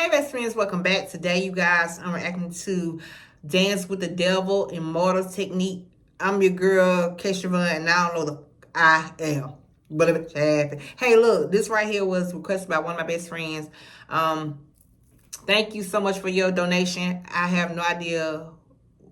Hey best friends, welcome back. Today you guys, I'm reacting to Dance with the Devil, Immortal technique. I'm your girl, Keshavon, and I don't know the I am. But if it happened. Hey look, this right here was requested by one of my best friends. Thank you so much for your donation. I have no idea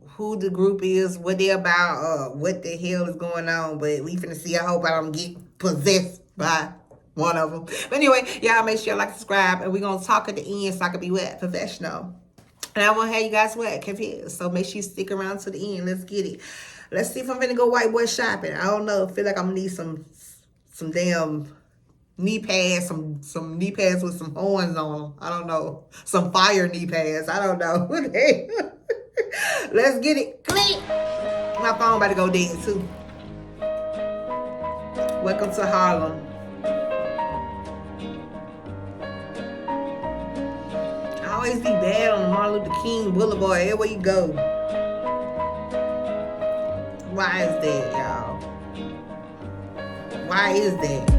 who the group is, what they're about, what the hell is going on, but we finna see. I hope I don't get possessed by one of them. But anyway, y'all make sure you like, subscribe, and we're gonna talk at the end so I can be wet professional. And I want to have you guys wet confused. So make sure you stick around to the end. Let's get it. Let's see if I'm gonna go white boy shopping. I don't know. I feel like I'm gonna need some damn knee pads, some knee pads with some horns on them. I don't know. Some fire knee pads. I don't know. Let's get it. Click. My phone about to go dead too. Welcome to Harlem. I always be bad on Martin Luther King Boulevard. Everywhere you go. Why is that, y'all? Why is that?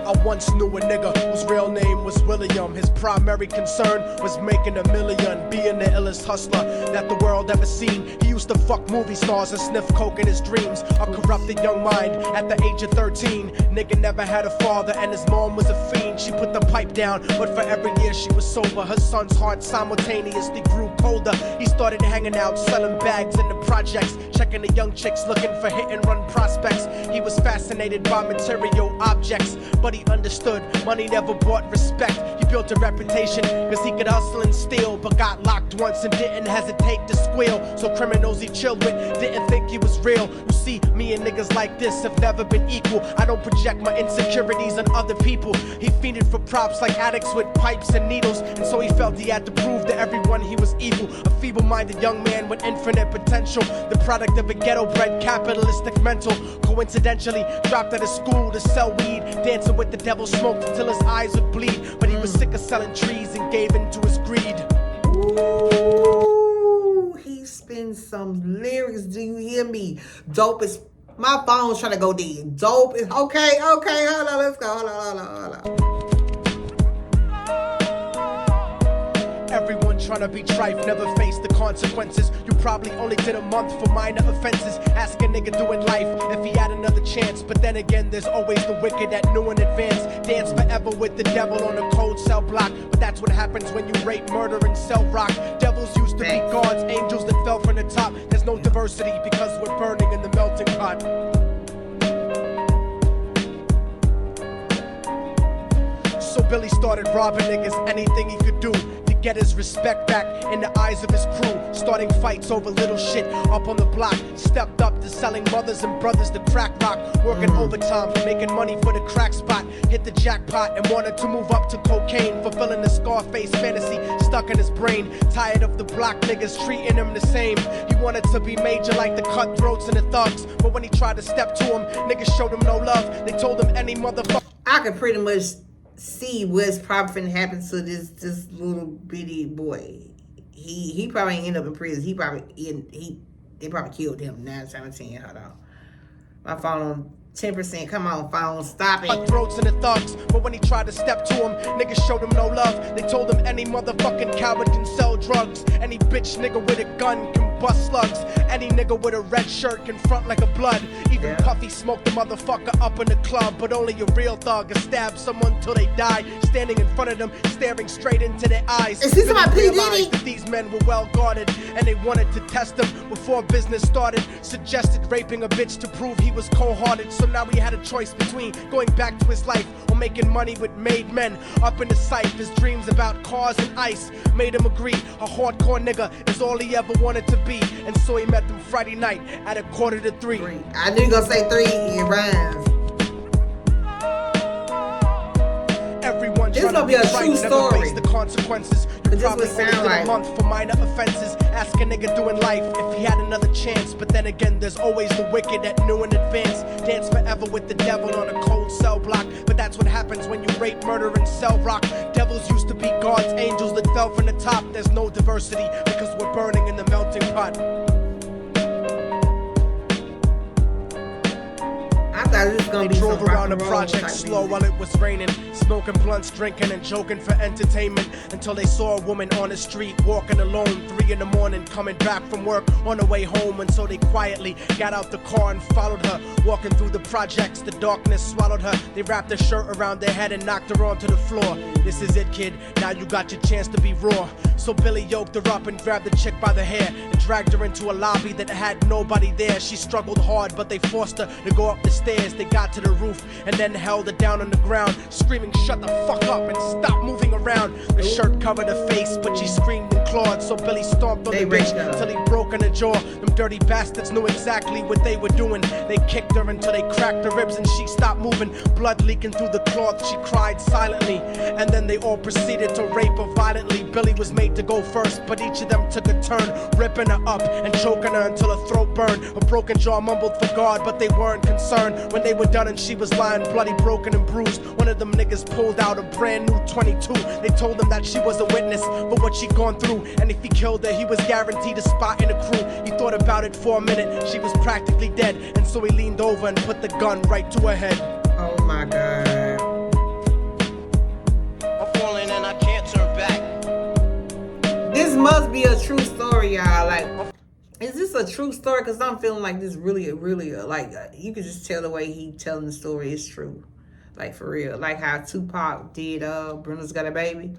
I once knew a nigga whose real name was William. His primary concern was making $1 million, being the illest hustler that the world ever seen. He used to fuck movie stars and sniff coke in his dreams. A corrupted young mind at the age of 13. Nigga never had a father and his mom was a fiend. She put the pipe down, but for every year she was sober. Her son's heart simultaneously grew colder. He started hanging out, selling bags in the projects, checking the young chicks looking for hit and run prospects. He was fascinated by material objects, but he understood money never bought respect. He built a reputation cause he could hustle and steal, but got locked once and didn't hesitate to squeal. So criminals he chilled with didn't think he was real. You see, me and niggas like this have never been equal. I don't project my insecurities on other people. He fiended for props like addicts with pipes and needles, and so he felt he had to prove to everyone he was evil. A feeble-minded young man with infinite potential, the product of a ghetto-bred capitalistic mental. Coincidentally dropped out of school to sell weed, dancing with the devil, smoked until his eyes would bleed. But he was sick of selling trees and gave in to his greed. Ooh, he spins some lyrics. Do you hear me? Dope is... My phone's trying to go dead. Dope is... Okay, hold on, let's go. Hold on. Everyone trying to be trife never faced the consequences. You probably only did a month for minor offenses. Ask a nigga doing life if he had another chance. But then again, there's always the wicked that knew in advance. Dance forever with the devil on a cold cell block. But that's what happens when you rape, murder, and sell rock. Devils used to be gods, angels that fell from the top. There's no diversity because we're burning in the melting pot. So Billy started robbing niggas, anything he could do to get his respect back in the eyes of his crew. Starting fights over little shit up on the block. Stepped up to selling mothers and brothers the crack rock. Working overtime, making money for the crack spot. Hit the jackpot and wanted to move up to cocaine. Fulfilling the Scarface fantasy stuck in his brain. Tired of the block niggas treating him the same. He wanted to be major like the cutthroats and the thugs. But when he tried to step to him, niggas showed him no love. They told him any motherfucker. I could pretty much see what's probably finna happen to this little bitty boy. He probably ain't end up in prison. They probably killed him. 9 times out of 10. Hold on. My phone 10%. Come on, phone, stop it. Cutthroats and the thugs, but when he tried to step to him, niggas showed him no love. They told him any motherfucking coward can sell drugs. Any bitch nigga with a gun can bust slugs. Any nigga with a red shirt can front like a blood. Even Puffy smoked the motherfucker up in the club. But only a real thug can stab someone till they die. Standing in front of them, staring straight into their eyes. Is this about P. Diddy? That these men were well guarded, and they wanted to test him before business started. Suggested raping a bitch to prove he was cold-hearted. So now he had a choice between going back to his life or making money with made men. Up in the sight, his dreams about cars and ice made him agree a hardcore nigga is all he ever wanted to be. And so he met them Friday night at 2:45. I knew you gonna say 3. It rhymes. Everyone this gonna be a true story. The consequences. You probably only did a month for minor offenses. Ask a nigga doing life if he had another chance. But then again, there's always the wicked that knew in advance. Dance forever with the devil on a cold cell block. But that's what happens when you rape, murder, and sell rock. Devils used to be gods, angels that fell from the top. There's no diversity because we're burning in the melting pot. I thought it was gonna be drove around the project slow while it was raining. smoking blunts, drinking and joking for entertainment, until they saw a woman on the street walking alone, 3 in the morning, coming back from work on her way home. And so they quietly got out the car and followed her, walking through the projects. The darkness swallowed her. They wrapped her shirt around their head and knocked her onto the floor. This is it, kid, now you got your chance to be raw. So Billy yoked her up and grabbed the chick by the hair and dragged her into a lobby that had nobody there. She struggled hard, but they forced her to go up the stairs. They got to the roof and then held her down on the ground, screaming, "Shut the fuck up and stop moving around." The shirt covered her face, but she screamed and clawed. So Billy stomped on the bitch till he broke in her jaw. Them dirty bastards knew exactly what they were doing. They kicked her until they cracked her ribs and she stopped moving, blood leaking through the cloth. She cried silently, and then they all proceeded to rape her violently. Billy was made to go first, but each of them took a turn, ripping her up and choking her until her throat burned. Her broken jaw mumbled for God, but they weren't concerned. When they were done and she was lying bloody, broken and bruised, one of them niggas pulled out a brand new 22. They told him that she was a witness for what she'd gone through, and if he killed her, he was guaranteed a spot in the crew. He thought about it for a minute. She was practically dead, and so he leaned over and put the gun right to her head. Oh my God. I'm falling and I can't turn back. This must be a true story, y'all. Like, is this a true story? Because I'm feeling like this really, like, you can just tell the way he telling the story is true. Like, for real. Like how Tupac did Brenda's Got a Baby.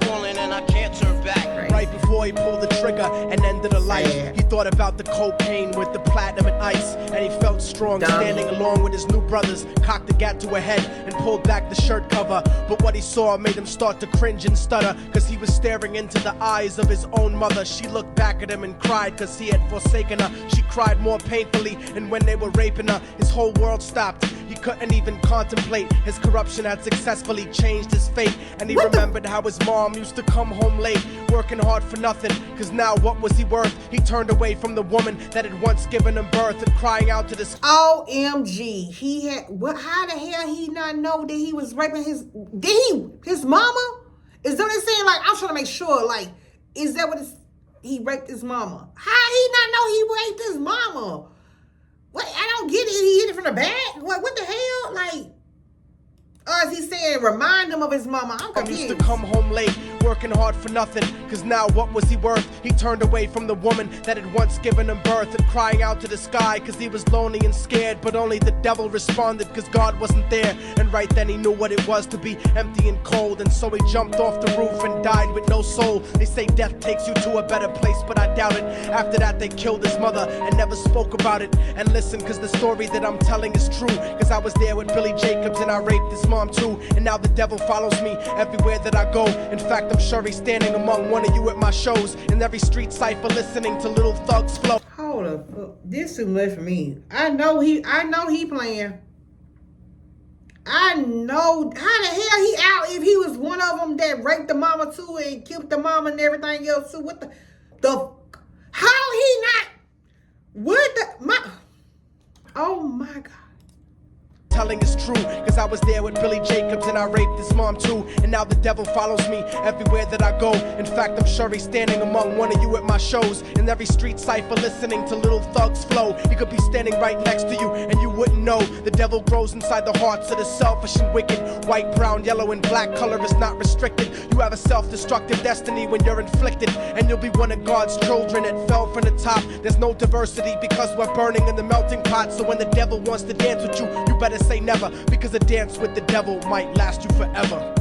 Falling and I can't turn back. Right before he pulled the trigger and ended her life, he thought about the cocaine with the platinum and ice, and he felt strong standing along with his new brothers, cocked the gat to her head and pulled back the shirt cover. But what he saw made him start to cringe and stutter, cause he was staring into the eyes of his own mother. She looked back at him and cried cause he had forsaken her. She cried more painfully, and when they were raping her, his whole world stopped. He couldn't even contemplate. His corruption had successfully changed his fate, and he remembered how his mom used to come home late, working hard for nothing, cause now what was he worth? He turned away from the woman that had once given him birth, and crying out to this OMG. He had, what? How the hell he not know that he was raping his mama? Is that what it's saying? Like, I'm trying to make sure, like, is that what it's, he raped his mama? How he not know he raped his mama? What? I don't get it. He hit it from the back? What the hell? Like, or is he saying remind him of his mama? I'm confused. Used to come home late, working hard for nothing, cause now what was he worth? He turned away from the woman that had once given him birth, and crying out to the sky cause he was lonely and scared, but only the devil responded cause God wasn't there. And right then he knew what it was to be empty and cold, and so he jumped off the roof and died with no soul. They say death takes you to a better place, but I doubt it. After that they killed his mother and never spoke about it. And listen, cause the story that I'm telling is true, cause I was there with Billy Jacobs and I raped his mom too. And now the devil follows me everywhere that I go. In fact, I'm sure he's standing among one of you at my shows, in every street cipher listening to Little Thugs flow. Hold up, this too much for me. I know he playing. I know, how the hell he out if he was one of them that raped the mama too and killed the mama and everything else too? What the how he not, what the, oh my God. Telling is true, cause I was there with Billy Jacobs and I raped his mom too. And now the devil follows me everywhere that I go. In fact, I'm sure he's standing among one of you at my shows, in every street cipher listening to Little Thugs flow. He could be standing right next to you and you wouldn't know. The devil grows inside the hearts of the selfish and wicked. White, brown, yellow, and black color is not restricted. You have a self-destructive destiny when you're inflicted, and you'll be one of God's children that fell from the top. There's no diversity because we're burning in the melting pot. So when the devil wants to dance with you, you better say never, because a dance with the devil might last you forever.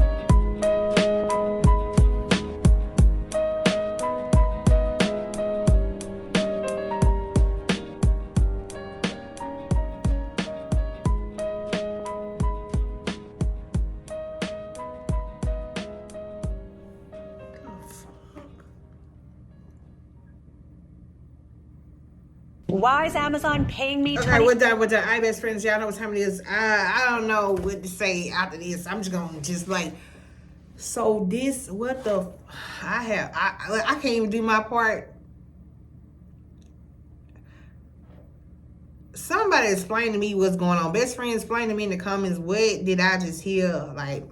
Why is Amazon paying me Okay, we're done with the iBest friends. Y'all know what time it is. I don't know what to say after this. I'm just gonna just like, so this, what the, I can't even do my part. Somebody explain to me what's going on. Best friend, explain to me in the comments, what did I just hear? Like,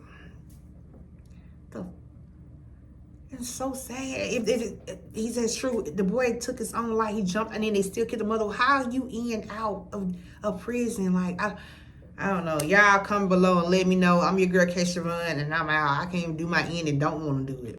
it's so sad. If he says true, the boy took his own life. He jumped and then they still killed the mother. How you end out of prison? Like, I I don't know. Y'all come below and let me know. I'm your girl, Keisha Run, and I'm out. I can't even do my end and don't want to do it.